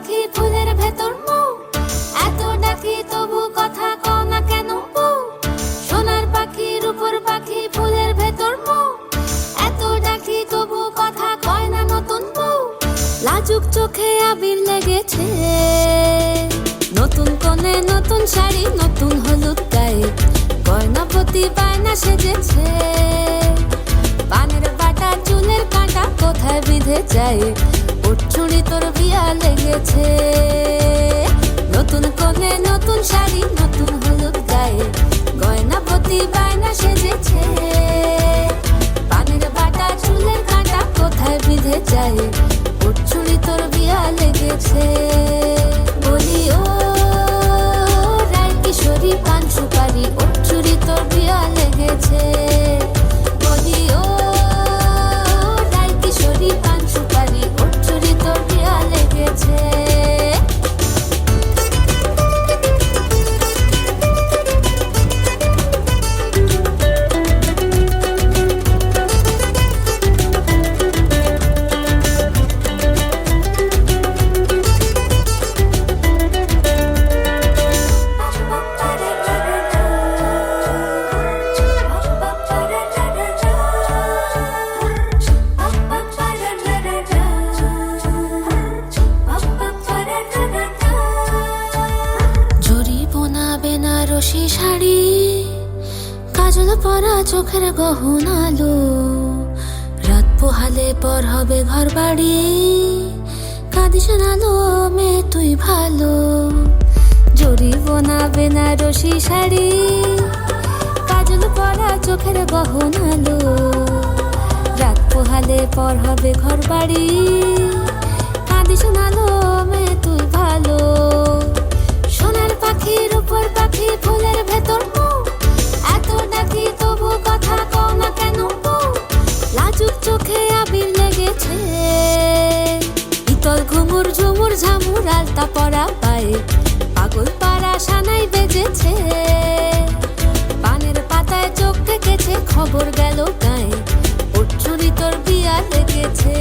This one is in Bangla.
পাখি ফুলের ভেতর মৌ, এত ডাকি তবু কথা কও না কেন বউ। সোনার পাখি রূপোর পাখি ফুলের ভেতর মৌ, এত ডাকি তবু কথা কয় না নতুন বউ। লাজুক চোখে আবির লেগেছে, নতুন কোণে নতুন শাড়ি নতুন হলুদ গায়ে, গয়নাপতি বায়না সেজেছে। পানের বাটা চুলের কাঁটা কোথায় বিঁধে যায়, ওর চুড়ি তোর বিয়া লেগেছে। নতুন কোণে নতুন শাড়ি নতুন হলুদ গায়ে, গয়নাপতি বায়না সেজেছে। পানের বাটা চুলের কাঁটা কোথায় বিঁধে যায়, ওর চুড়ি তোর বিয়া লেগেছে। বলি ও রায় কিশোরী পান সুপারি, ওর চুড়ি তোর বিয়া লেগেছে। বলি ও রায় কিশোরী পান সুপারি, ওর চুড়ি তোর বিয়া লেগেছে। বেনারসি শাড়ি, কাজল পরা চোখের গহনালো, রাত পোহালে পর হবে ঘর বাড়ি, কাঁদিস নালো মেয়ে তুই ভালো। জরি বোনা বেনারসি শাড়ি, কাজল পরা চোখের গহনালো, রাত পোহালে পর হবে ঘর বাড়ি, কাঁদিস নালো মেয়ে তুই ভালো। সোনার পাখি রূপোর পাখি ফুলের ভেতর মৌ, এত ডাকি তবু কথা কও না কেন বউ। লাজুক চোখে আবির লেগেছে, ইতল ঘুমুর ঝুমুর ঝামুর আলতা পরা পায়ে, পাগল পাড়া সানাই বেজেছে। পানের পাতায় চোখ থেকেছে খবর গেল গায়ে, ওর চুড়ি তোর বিয়া লেগেছে।